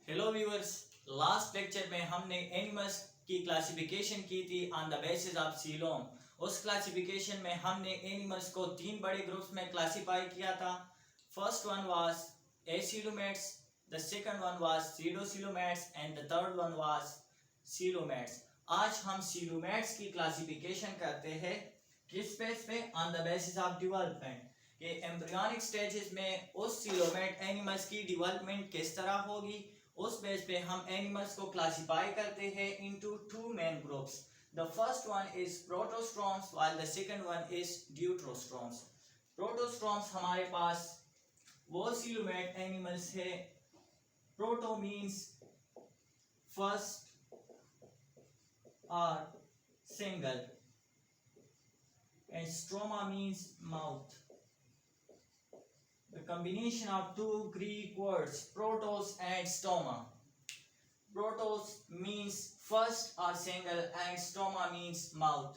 Hello viewers, last lecture में हमने animals की क्लासिफिकेशन की थी on the basis of coelom. उस क्लासिफिकेशन में हमने एनिमल्स को तीन बड़े ग्रुप्स में क्लासिफाई किया था। First one was acoelomates, the second one was pseudocoelomates and the third one was coelomates. आज हम सीलोमेट्स की क्लासिफिकेशन करते हैं किस बेस पे? On the basis of development के एम्ब्रियोनिक स्टेजेस में उस सीलोमेट एनिमल्स की डेवलपमेंट किस तरह होगी, उस बेस पे हम एनिमल्स को क्लासिफाई करते हैं into two main groups. The first one is protostomes while the second one is deuterostomes. Protostomes हमारे पास वो सीलोमेट एनिमल्स है। प्रोटो मींस फर्स्ट और single and stroma means mouth. The combination of two Greek words protos and stoma. Protos means first or single and stoma means mouth.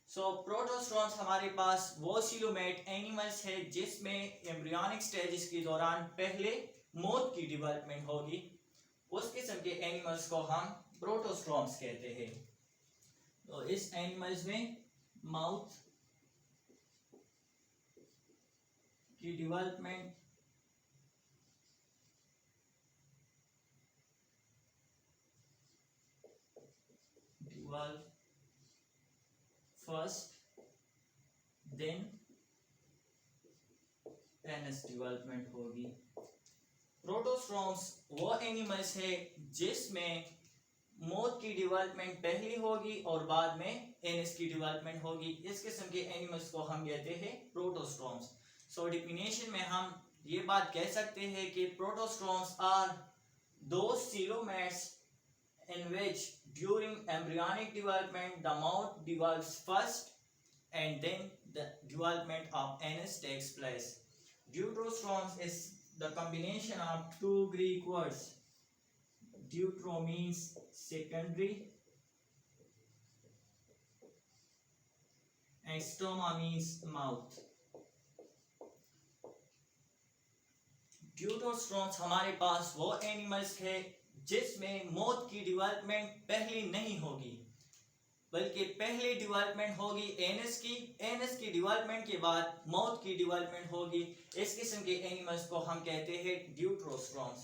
So protostrons हमारे पास वो coelomate animals है जिसमें embryonic stages के दौरान पहले मौत की डेवलपमेंट होगी। उस किस्म के एनिमल्स को हम प्रोटोस्ट्रॉन्स कहते हैं। तो इस एनिमल्स में माउथ की development first then anus development होगी। प्रोटोस्ट्रॉन्स वो एनिमल्स है जिसमें मौत की डेवलपमेंट पहली होगी और बाद में एनस की डेवलपमेंट होगी। इस किस्म के एनिमल्स को हम कहते हैं प्रोटोस्ट्रॉन्स। सो डेफिनेशन में हम ये बात कह सकते हैं कि प्रोटोस्ट्रॉन्स are those coelomates in which during embryonic development the mouth develops first and then the development of anus takes place. Deuterostrons is the combination of two Greek words. Deutero means secondary and stoma means mouth. ड्यूटोस्ट्रॉन्स हमारे पास वो animals है जिसमें मौत की development पहले नहीं होगी, बल्कि पहले डेवलपमेंट होगी एनस की। एनस की डेवलपमेंट के बाद मौत की डेवलपमेंट होगी। इस किस्म के एनिमल्स को हम कहते हैं ड्यूटोस्ट्रॉन्स।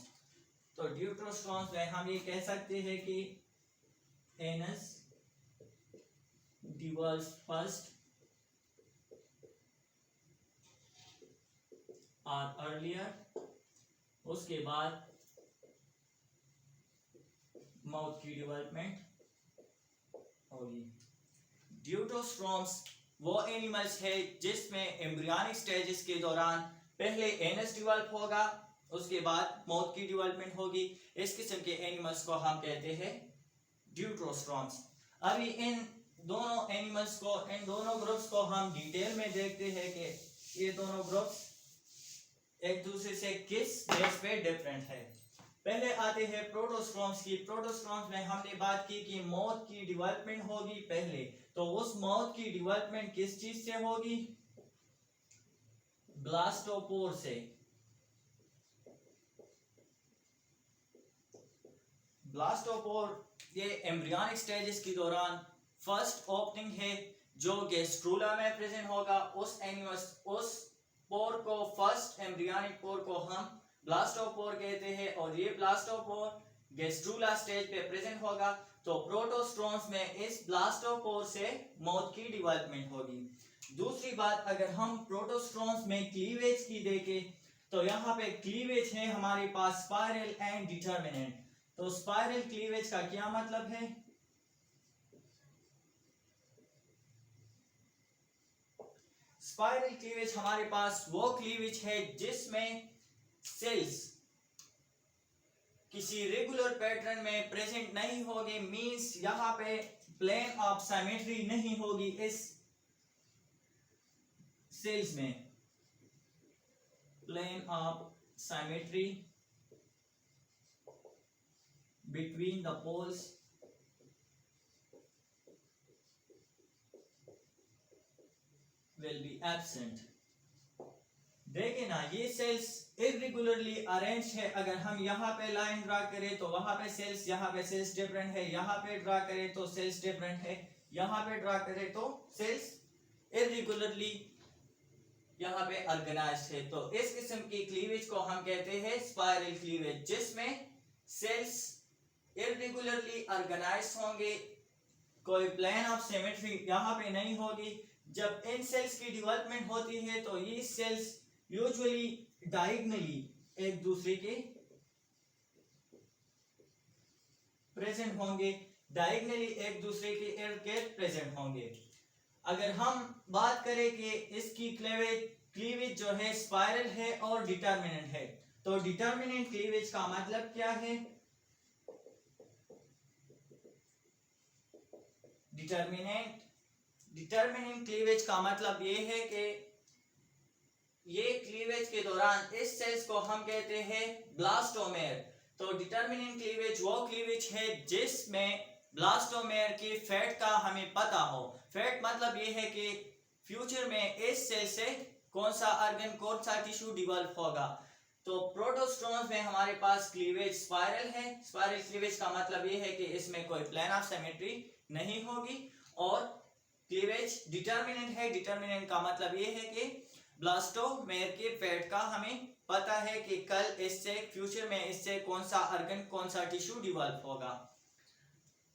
तो ड्यूटोस्ट्रॉन्स में हम ये कह सकते हैं कि एनस डिवॉल्व्स फर्स्ट और अर्लियर, उसके बाद माउथ की डेवलपमेंट होगी। ड्यूटोस्ट्रॉन्स वो एनिमल्स है जिसमें एम्ब्रियोनिक स्टेजेस के दौरान पहले एनस डेवलप होगा, उसके बाद माउथ की डेवलपमेंट होगी। इस किस्म के एनिमल्स को हम कहते हैं ड्यूटोस्ट्रॉन्स। अभी इन दोनों एनिमल्स को, इन दोनों ग्रुप्स को हम डिटेल में देखते हैं कि ये दोनों ग्रुप्स एक दूसरे से किस बेस पे डिफरेंट है। पहले आते हैं प्रोटोस्ट्रॉन्स की। प्रोटोस्ट्रॉन्स में हमने बात की कि मौत की डेवलपमेंट होगी पहले। तो उस मौत की डेवलपमेंट किस चीज से होगी? ब्लास्टोपोर से। ब्लास्टोपोर ये एम्ब्रियोनिक स्टेजेस के दौरान फर्स्ट ओपनिंग है जो गैस्ट्रूला में प्रेजेंट होगा। उस एनिमल्स, उस पोर को, फर्स्ट एम्ब्रियोनिक पोर को हम ब्लास्टोपोर कहते हैं और ये ब्लास्टोपोर गैस्ट्रूला स्टेज पे प्रेजेंट होगा। तो प्रोटोस्ट्रॉन्स में इस ब्लास्टोपोर से मौत की डेवलपमेंट होगी। दूसरी बात, अगर हम प्रोटोस्ट्रॉन्स में क्लीवेज की देखें तो यहाँ पे क्लीवेज है हमारे पास स्पाइरल एंड डिटरमिनेंट। तो स्पाइरल क्लीवेज का क्या मतलब है? स्पाइरल क्लीवेज हमारे पास वो क्लीवेज है जिसमें सेल्स किसी रेगुलर पैटर्न में प्रेजेंट नहीं होगी। मींस यहां पे प्लेन ऑफ सिमेट्री नहीं होगी इस सेल्स में। Plane of symmetry between the poles will be absent देखिए ना, ये सेल्स इरेगुलरली अरेंज है। अगर हम यहाँ पे लाइन ड्रा करें तो वहां पे सेल्स, यहाँ पे सेल्स डिफरेंट है, यहाँ पे ड्रा करें तो सेल्स डिफरेंट है, यहाँ पे ड्रा करें तो सेल्स इरेगुलरली यहाँ पे ऑर्गेनाइज्ड है। तो इस किस्म की क्लीवेज को हम कहते हैं स्पाइरल क्लीवेज, जिसमें सेल्स इरेगुलरली ऑर्गेनाइज्ड होंगे, कोई प्लेन ऑफ सिमेट्री यहाँ पे नहीं होगी। जब इन सेल्स की डेवलपमेंट होती है तो ये सेल्स यूजुअली डायगोनली एक दूसरे के प्रेजेंट होंगे, डायगोनली एक दूसरे के इर्द गिर्द प्रेजेंट होंगे। अगर हम बात करें कि इसकी क्लीवेज जो है स्पाइरल है और डिटरमिनेंट है, तो डिटरमिनेंट क्लीवेज का मतलब क्या है? डिटरमिनेंट क्लीवेज का मतलब ये है कि ये क्लीवेज के दौरान इस सेल्स को हम कहते हैं ब्लास्टोमेर। तो डिटरमिनेंट क्लीवेज वो क्लीवेज है जिसमें ब्लास्टोमेर की फेट का हमें पता हो। फेट मतलब ये है कि फ्यूचर में इस सेल से कौन सा ऑर्गन, कौन सा टिश्यू डेवलप होगा। तो प्रोटोस्टोन्स में हमारे पास क्लीवेज स्पाइरल है। स्पाइरल क्लीवेज का मतलब ये है कि इसमें कोई प्लेन ऑफ सिमेट्री नहीं होगी। और क्लीवेज डिटरमिनेंट है। डिटरमिनेंट का मतलब ये है कि ब्लास्टोमेर के फेट का हमें पता है कि कल इससे, फ्यूचर में इससे कौन सा ऑर्गन, कौन सा टिश्यू डेवलप होगा।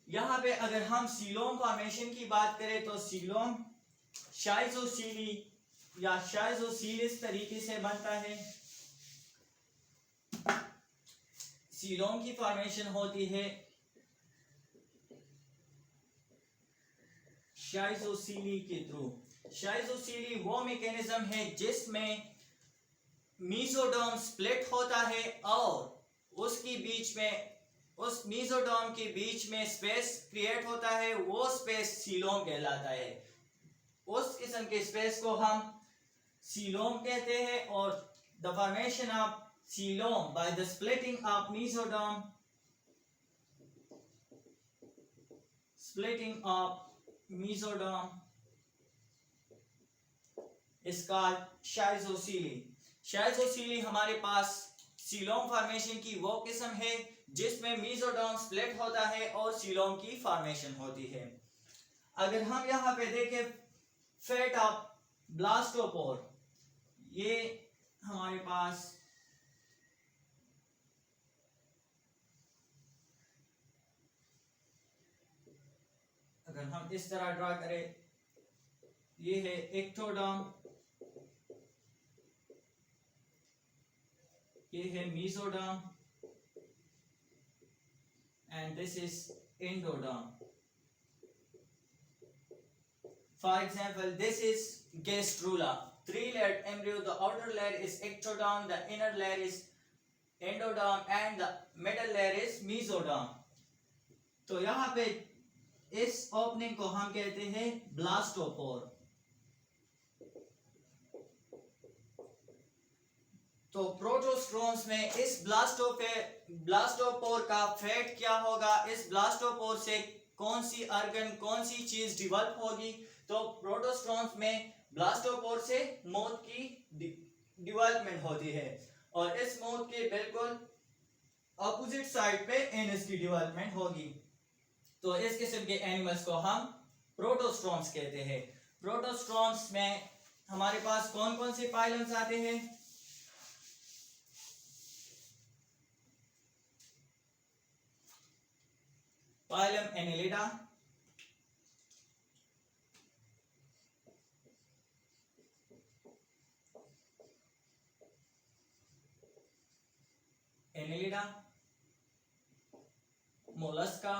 यहाँ पे अगर हम सीलोम फॉर्मेशन की बात करें तो सीलोम शाइजोसीली या शाइजोसील इस तरीके से बनता है। सीलोम की फॉर्मेशन होती है शाइजोसीली के थ्रू। शाइजोसीली वो मैकेनिज्म है जिसमें मीसोडर्म स्प्लिट होता है और उसकी बीच में, उस मीसोडर्म के बीच में स्पेस क्रिएट होता है, वो स्पेस सीलोम कहलाता है। उस किस्म के स्पेस को हम सीलोम कहते हैं। और the formation of coelom by the splitting of mesoderm, splitting of mesoderm is called शाइजोसीली। शाइजोसीली हमारे पास सीलोम फॉर्मेशन की वो किस्म है जिसमें मीसोडर्म स्प्लिट होता है और सीलोम की फॉर्मेशन होती है। अगर हम यहाँ पे देखें फेट ऑफ ब्लास्टोपोर, ये हमारे पास अगर हम इस तरह ड्रा करें, ये है एक्टोडर्म, ये है mesoderm and this is endoderm. For example, this is gastrula, three-layered embryo. The outer layer is ectoderm, the inner layer is endoderm and the middle layer is mesoderm. तो यहाँ पे इस ओपनिंग को हम कहते हैं ब्लास्टोपोर। तो प्रोटोस्टोन्स में इस ब्लास्टोपोर का फेट क्या होगा, इस ब्लास्टोपोर से कौन सी ऑर्गन, कौन सी चीज डेवलप होगी। तो प्रोटोस्टोन्स में ब्लास्टोपोर से मौत की डेवलपमेंट होती है और इस मौत के बिल्कुल ऑपोजिट साइड पे एनस की डेवलपमेंट होगी। तो इस किस्म के एनिमल्स को हम प्रोटोस्टोन्स कहते हैं। प्रोटोस्टोन्स में हमारे पास कौन कौन से पाइलम्स आते हैं? Phylum Annelida, Annelida, Mollusca,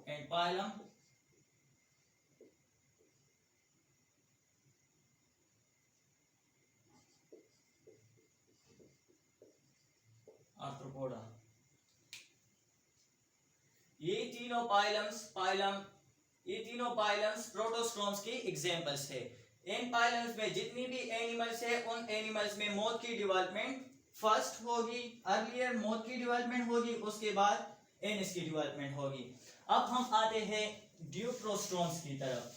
and phylum Arthropoda। ये तीनों पाइलम्स प्रोटोस्टोन्स की एग्जांपल्स है। इन पाइलम्स में जितनी भी एनिमल्स है, उन एनिमल्स में मौत की डेवलपमेंट फर्स्ट होगी, अर्लियर मौत की डेवलपमेंट होगी, उसके बाद एनस की डेवलपमेंट होगी। अब हम आते हैं ड्यूप्रोस्टोन्स की तरफ।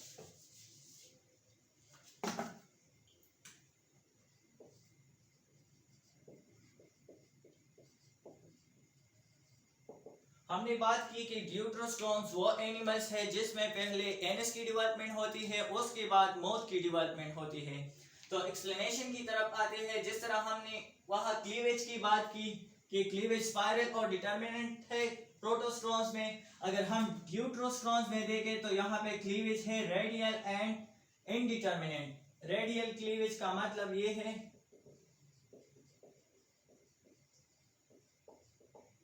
हमने बात की कि ड्यूट्रोस्टोम्स वो एनिमल्स है जिसमें पहले एनस की डेवलपमेंट होती है, उसके बाद मोथ की डेवलपमेंट होती है। तो एक्सप्लेनेशन की तरफ आते हैं। जिस तरह हमने वहाँ क्लीवेज की बात की कि क्लीवेज स्पाइरल और डिटर्मिनेंट है प्रोटोस्टोम्स में, अगर हम ड्यूट्रोस्टोम्स में देखें तो यहाँ पे क्लीवेज है radial and indeterminate. Radial cleavage का मतलब ये है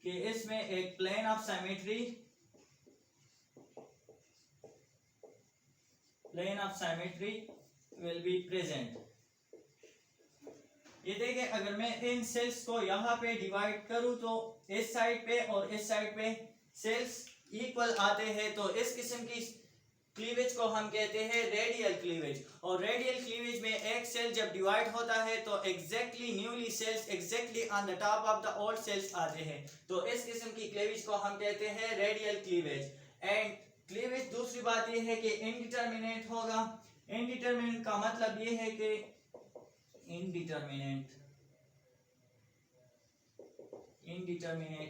कि इसमें एक plane of symmetry will be present. ये देखिए, अगर मैं इन सेल्स को यहाँ पे डिवाइड करूं तो इस साइड पे और इस साइड पे सेल्स इक्वल आते हैं, तो इस किस्म की क्लीवेज को हम कहते हैं रेडियल क्लीवेज। और रेडियल क्लीवेज में एक सेल जब डिवाइड होता है तो exactly newly cells exactly on the top of the old cells आते हैं, तो इस किस्म की क्लीवेज को हम कहते हैं रेडियल क्लीवेज। एंड क्लीवेज दूसरी बात यह है कि इनडिटर्मिनेट होगा। इनडिटर्मिनेट का मतलब यह है कि इनडिटर्मिनेट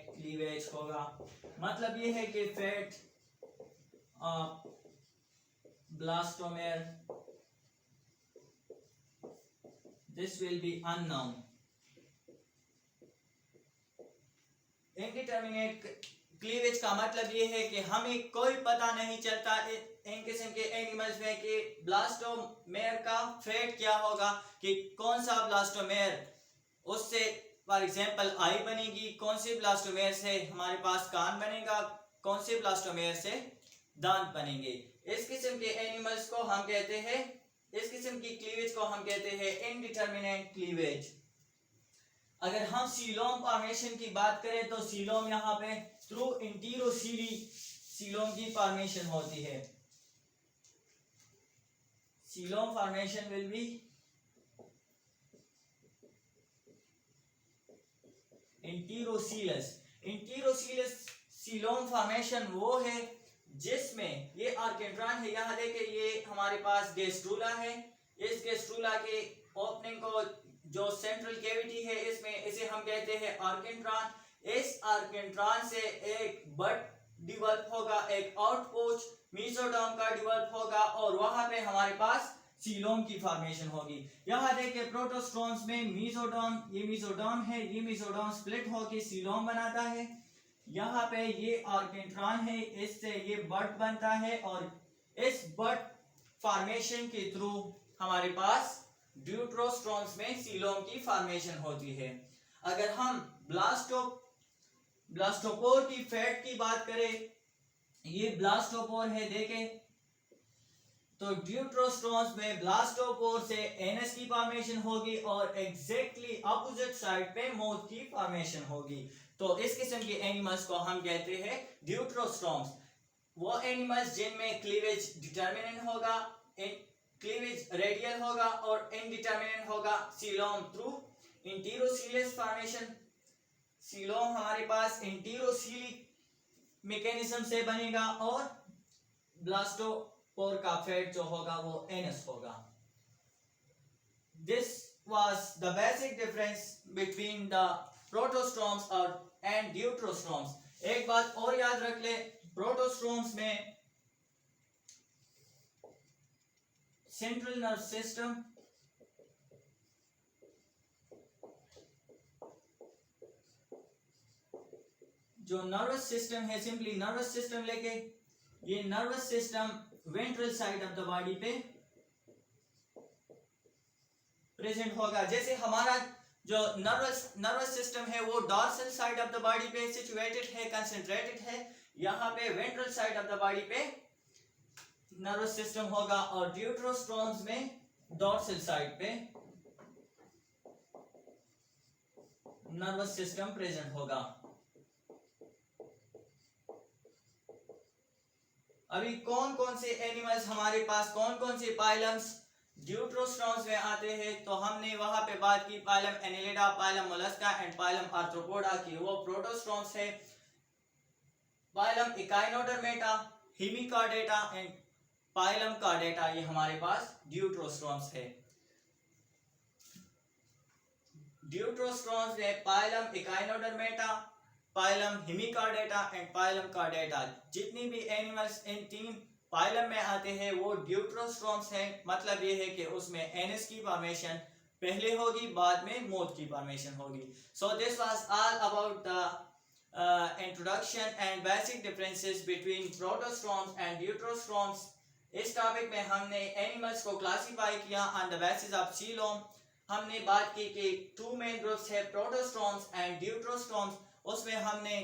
क्लीवेज होगा, मतलब यह है कि fate blastomere this will be unknown। Indeterminate cleavage का मतलब ये है कि हमें कोई पता नहीं चलता इन किस्म के एनिमल्स में कि ब्लास्टोमेर का फेट क्या होगा, कि कौन सा ब्लास्टोमेर उससे फॉर एग्जांपल आई बनेगी, कौन से ब्लास्टोमेर से हमारे पास कान बनेगा, कौन से ब्लास्टोमेर से दांत बनेंगे। इस किस्म के एनिमल्स को हम कहते हैं, इस किस्म की क्लीवेज को हम कहते हैं इनडिटर्मिनेट क्लीवेज। अगर हम सीलोम फॉर्मेशन की बात करें तो सीलोम यहाँ पे थ्रू इंटीरोसीली सीलोम की फॉर्मेशन होती है। Coelom formation will be enterocoelous. Enterocoelous coelom formation वो है जिसमें ये आर्केंट्रॉन है, यहाँ देखे ये हमारे पास गैस्ट्रूला है, इस गैस्ट्रूला के ओपनिंग को जो सेंट्रल कैविटी है इसमें, इसे हम कहते हैं आर्केंट्रॉन। इस आर्केंट्रॉन से एक बड डेवलप होगा, एक आउटपोच मीसोडर्म का डेवलप होगा और वहां पे हमारे पास सीलोम की फॉर्मेशन होगी। यहाँ देखिए प्रोटोस्टोम्स में मीसोडर्म, ये मीसोडर्म है, ये मीसोडर्म स्प्लिट होकर सीलोम बनाता है। यहाँ पे ये आर्केंट्रॉन है, इससे ये बड बनता है और इस बड फॉर्मेशन के थ्रू हमारे पास ड्यूट्रोस्टोम्स में सीलोम की फॉर्मेशन होती है। अगर हम ब्लास्टोपोर की फैट की बात करें, ये ब्लास्टोपोर है देखें, तो ड्यूट्रोस्टोम्स में ब्लास्टोपोर से एनस की फॉर्मेशन होगी और एग्जैक्टली अपोजिट साइड पे मोथ की फॉर्मेशन होगी। तो इस किस्म के एनिमल्स को हम कहते हैं ड्यूट्रोस्टोम्स। वो एनिमल्स जिनमें क्लीवेज डिटर्मिनेंट होगा, क्लीवेज रेडियल होगा और इनडिटर्मिनेंट होगा सीलोम थ्रू इंटीरोसीलियस फॉर्मेशन। सीलोम हमारे पास इंटीरोसीलिक मैकेनिज्म से बनेगा और ब्लास्टोपोर का फेट जो होगा वो एनस होगा। This was the basic difference between the protostomes and deuterostomes। एक बात और याद रख ले, प्रोटोस्टोम्स में सेंट्रल नर्व सिस्टम जो नर्वस सिस्टम है, सिंपली नर्वस सिस्टम लेके, ये nervous system ventral side of the body पे प्रेजेंट होगा। जैसे हमारा जो नर्वस सिस्टम है वो dorsal side of the body पे सिचुएटेड है, कंसंट्रेटेड है, यहाँ पे ventral side of the body पे नर्वस सिस्टम होगा और ड्यूट्रोस्टोम्स में डॉर्सल साइड पे नर्वस सिस्टम प्रेजेंट होगा। अभी कौन कौन से एनिमल्स हमारे पास, कौन कौन से पाइलम्स ड्यूट्रोस्टोम्स में आते हैं, तो हमने वहां पे बात की phylum Annelida, phylum Mollusca and phylum arthropoda की, वो प्रोटोस्टोम्स है। Phylum Echinodermata, Hemichordata and phylum Chordata, ये हमारे पास ड्यूट्रोस्टोम्स है। ड्यूट्रोस्ट्रोम्स में phylum Echinodermata, phylum Hemichordata and phylum chordata. जितनी भी एनिमल्स इन तीन पाइलम में आते हैं वो ड्यूट्रोस्ट्रोम्स हैं। मतलब ये है कि उसमें एनस की फॉर्मेशन पहले होगी, बाद में मोथ की फॉर्मेशन होगी। So this was all about the introduction and basic differences between protostomes and deuterostomes. इस टॉपिक में हमने एनिमल्स को क्लासिफाई किया on the basis of coelom. हमने बात की कि टू मेन ग्रुप्स है, प्रोटोस्ट्रोम्स एंड ड्यूट्रोस्ट्रोम्स। उसमें हमने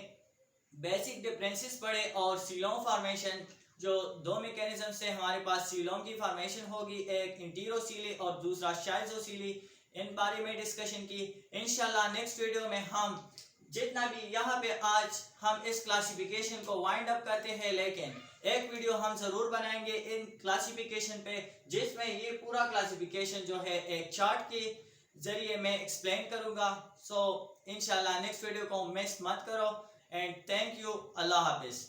बेसिक डिफरेंसेस पढ़े और सीलोम फॉर्मेशन, जो दो मैकेनिज्म से हमारे पास सीलोम की फॉर्मेशन होगी, एक इंटीरोसीली और दूसरा शाइजोसीली, इन बारे में डिस्कशन की। इंशाल्लाह नेक्स्ट वीडियो में हम जितना भी यहाँ पे आज हम इस क्लासिफिकेशन को वाइंड अप करते हैं, लेकिन एक वीडियो हम जरूर बनाएंगे इन क्लासिफिकेशन पे, जिसमें ये पूरा क्लासिफिकेशन जो है एक चार्ट के जरिए मैं एक्सप्लेन करूंगा। सो इंशाल्लाह नेक्स्ट वीडियो को मिस मत करो and thank you. Allah Hafiz.